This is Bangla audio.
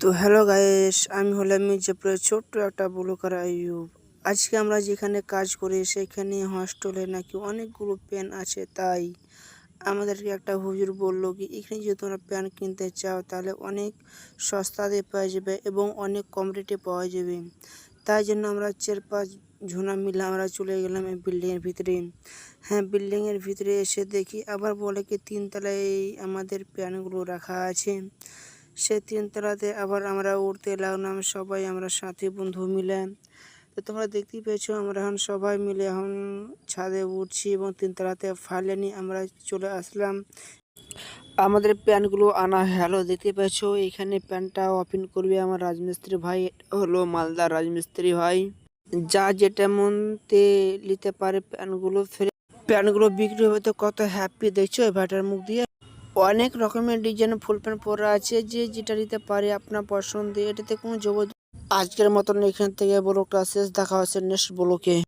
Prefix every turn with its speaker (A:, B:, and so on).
A: তো হ্যালো গাইস, আমি হলাম মির্জাপুরের ছোট্ট একটা ব্লগার আইয়ুব। আজকে আমরা যেখানে কাজ করি সেখানে হস্টেলে নাকি অনেকগুলো পেন আছে, তাই আমাদেরকে একটা হুজুর বললো কি এখানে যদি তোমরা পেন কিনতে চাও তাহলে অনেক সস্তাতে পাওয়া যাবে এবং অনেক কম রেটে পাওয়া যাবে। তাই জন্য আমরা 4-5 ঝুনা মিলে আমরা চলে গেলাম এই বিল্ডিংয়ের ভিতরে। হ্যাঁ, বিল্ডিংয়ের ভিতরে এসে দেখি আবার বলে কি 3 তলায় আমাদের পেনগুলো রাখা আছে। সে 3 তলাতে আবার আমরা উঠতে লাগলাম সবাই, আমরা সাথী বন্ধু মিলে। তো তোমরা দেখতেই পেয়েছো আমরা এখন সবাই মিলে এখন ছাদে উঠছি এবং 3 তলাতে ফাইলে নিয়ে আমরা চলে আসলাম। আমাদের প্যানগুলো আনা হলো, দেখতে পেয়েছো এখানে প্যানটা ওপেন করবে আমার রাজমিস্ত্রি ভাই। এটা হলো মালদার রাজমিস্ত্রি ভাই, যা যেটা মনতে নিতে পারে প্যানগুলো ফেলে। প্যানগুলো বিক্রি হবে তো কত হ্যাপি দেখছো এই ভাইটার মুখ দিয়ে। অনেক রকমের ডিজাইন ফুল প্যান্ট পরা আছে, যে যেটা নিতে পারে আপনার পছন্দ, এটাতে কোনো জবরদস্তি। আজকের মতন এখান থেকে ব্লগটা শেষ, দেখা হচ্ছে নেক্সট ব্লগে।